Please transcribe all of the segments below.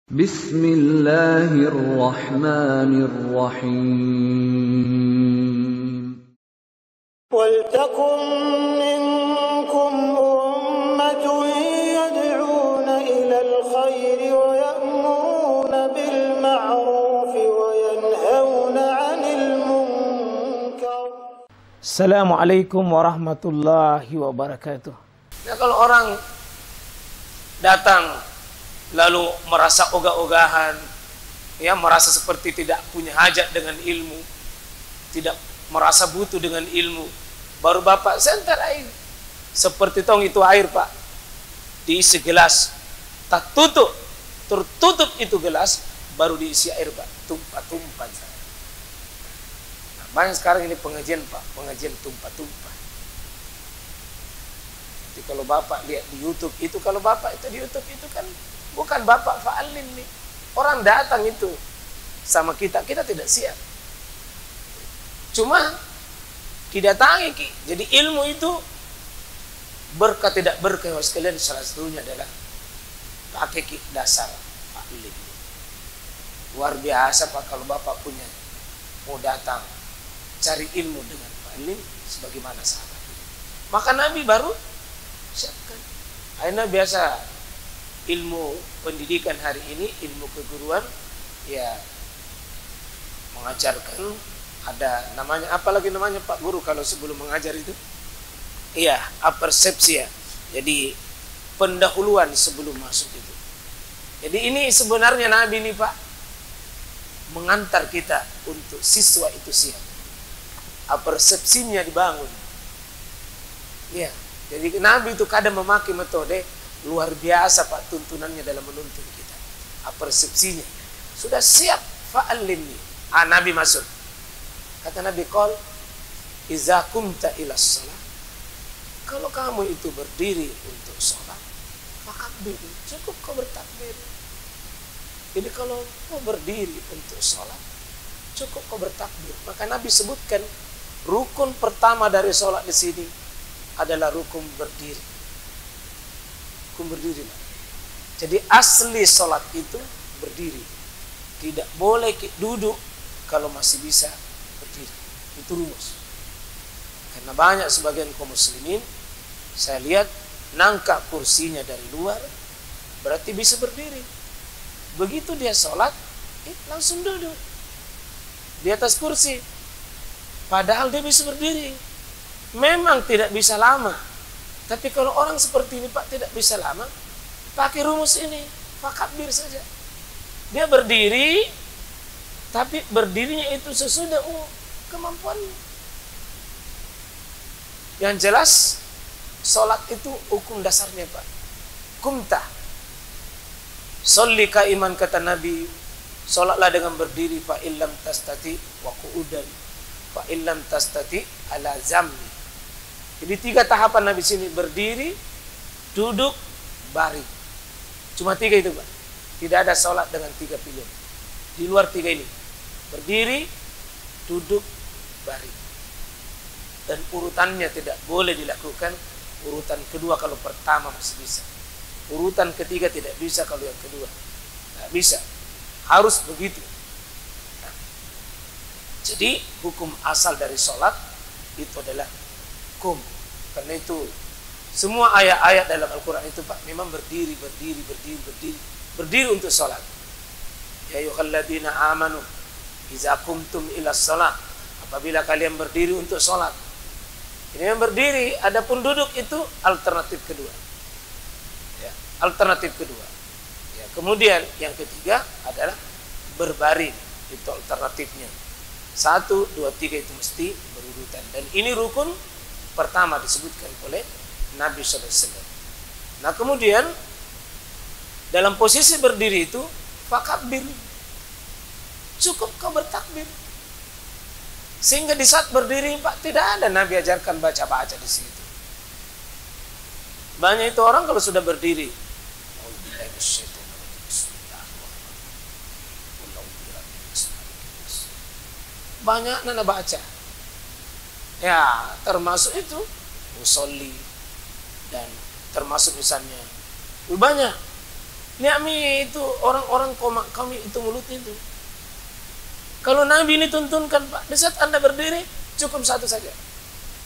Bismillahirrahmanirrahim. وَلْتَكُنْ مِنْكُمْ أُمَّةٌ يَدْعُونَ إِلَى الْخَيْرِ وَيَأْمُرُونَ بِالْمَعْرُوفِ وَيَنْهَوْنَ عَنِ الْمُنْكَرِ. Assalamualaikum warahmatullahi wabarakatuh. Nah, kalau orang datang lalu merasa ogah-ogahan, ya, merasa seperti tidak punya hajat dengan ilmu, tidak merasa butuh dengan ilmu, baru bapak sentar air seperti tong itu air, pak, diisi gelas, tak tertutup itu gelas, baru diisi air, pak, tumpah-tumpah. Nah, banyak sekarang ini pengajian, pak, pengajian tumpah-tumpah. Jadi kalau bapak lihat di YouTube itu, kalau bapak itu di YouTube itu kan bukan bapak fa'alim nih, orang datang itu sama kita tidak siap. Cuma didatangi, Ki. Jadi ilmu itu berkah tidak berkah sekalian, salah satunya adalah pakai Ki dasar fa'alim. Luar biasa, Pak, kalau bapak punya mau datang cari ilmu dengan fa'alim sebagaimana sahabat. Maka Nabi baru siapkan. Akhirnya biasa ilmu pendidikan hari ini, ilmu keguruan, ya, mengajarkan ada namanya, apalagi namanya Pak Guru kalau sebelum mengajar itu, iya, apersepsia. Jadi pendahuluan sebelum masuk itu. Jadi ini sebenarnya Nabi ini, Pak, mengantar kita untuk siswa itu siap, apersepsinya dibangun. Ya, jadi Nabi itu kadang memakai metode luar biasa, Pak, tuntunannya dalam menuntun kita. Apersepsinya sudah siap, fa'alimni. Nabi masuk. Kata Nabi, qol iza kumta ilas salat, kalau kamu itu berdiri untuk sholat, fakabir, cukup kau bertakbir. Jadi kalau kau berdiri untuk sholat, cukup kau bertakbir. Maka Nabi sebutkan rukun pertama dari sholat di sini adalah rukun berdiri. Rukun berdiri. Jadi asli sholat itu berdiri. Tidak boleh duduk kalau masih bisa berdiri. Itu rumus. Karena banyak sebagian kaum muslimin, saya lihat nangkap kursinya dari luar, berarti bisa berdiri. Begitu dia sholat, langsung duduk di atas kursi, padahal dia bisa berdiri. Memang tidak bisa lama, tapi kalau orang seperti ini, Pak, tidak bisa lama, pakai rumus ini, fakabir saja. Dia berdiri, tapi berdirinya itu sesudah kemampuannya. Yang jelas sholat itu hukum dasarnya, Pak. Kumta sholli qaiman, kata Nabi, sholatlah dengan berdiri, fa illam tastati wa qu'udan, fa illam tastati ala zammi. Jadi 3 tahapan Nabi sini: berdiri, duduk, baring. Cuma 3 itu, Pak. Tidak ada sholat dengan 3 pilihan. Di luar 3 ini: berdiri, duduk, baring. Dan urutannya tidak boleh dilakukan urutan kedua kalau pertama masih bisa. Urutan ketiga tidak bisa kalau yang kedua. Tidak bisa. Harus begitu. Nah, jadi hukum asal dari sholat itu adalah hukum. Karena itu semua ayat-ayat dalam Al-Quran itu, Pak, memang berdiri untuk sholat. Ya ayyuhalladzina amanu iza kumtum ila sholat, apabila kalian berdiri untuk sholat. Ini yang berdiri, adapun duduk itu alternatif kedua. Ya, alternatif kedua. Ya, kemudian yang ketiga adalah berbaring, itu alternatifnya. 1, 2, 3 itu mesti berurutan. Dan ini rukun pertama disebutkan oleh Nabi SAW. Nah, kemudian dalam posisi berdiri itu fakabir, cukup kau bertakbir. Sehingga di saat berdiri, Pak, tidak ada Nabi ajarkan baca-baca di situ. Banyak itu orang kalau sudah berdiri, banyak nana baca. Ya, termasuk itu musolli, dan termasuk misalnya banyak Ni'ami itu orang-orang kami itu mulut itu. Kalau Nabi ini tuntunkan, Pak, di saat Anda berdiri cukup satu saja.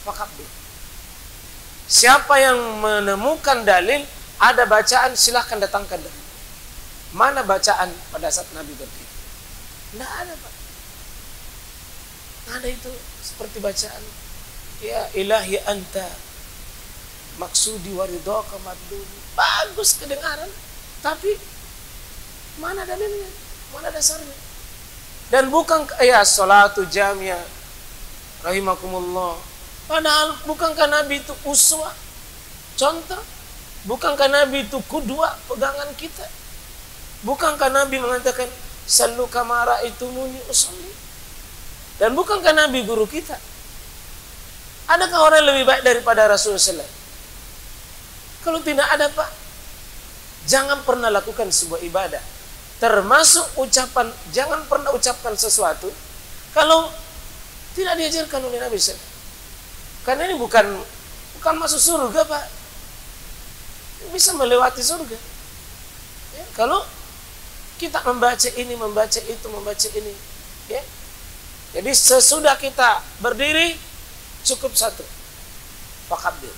Fakabir. Siapa yang menemukan dalil, ada bacaan, silahkan datangkan dalil. Mana bacaan pada saat Nabi berdiri? Tidak ada, Pak. Tidak ada itu seperti bacaan. Ya ilahi anta maksudi waridhaka madlumi. Bagus kedengaran, tapi mana dalilnya? Mana dasarnya? Dan bukan ya salatu jamia rahimakumullah. Padahal bukankah Nabi itu uswah, contoh? Bukankah Nabi itu qudwah, pegangan kita? Bukankah Nabi mengatakan sallu kama ra'aitumuni usolli? Dan bukankah Nabi guru kita? Adakah orang yang lebih baik daripada Rasulullah SAW? Kalau tidak ada, Pak, jangan pernah lakukan sebuah ibadah. Termasuk ucapan, jangan pernah ucapkan sesuatu kalau tidak diajarkan oleh Nabi SAW. Karena ini bukan masuk surga, Pak. Bisa melewati surga. Ya, kalau kita membaca ini, membaca itu, membaca ini. Ya. Jadi sesudah kita berdiri, cukup satu. Fakabir.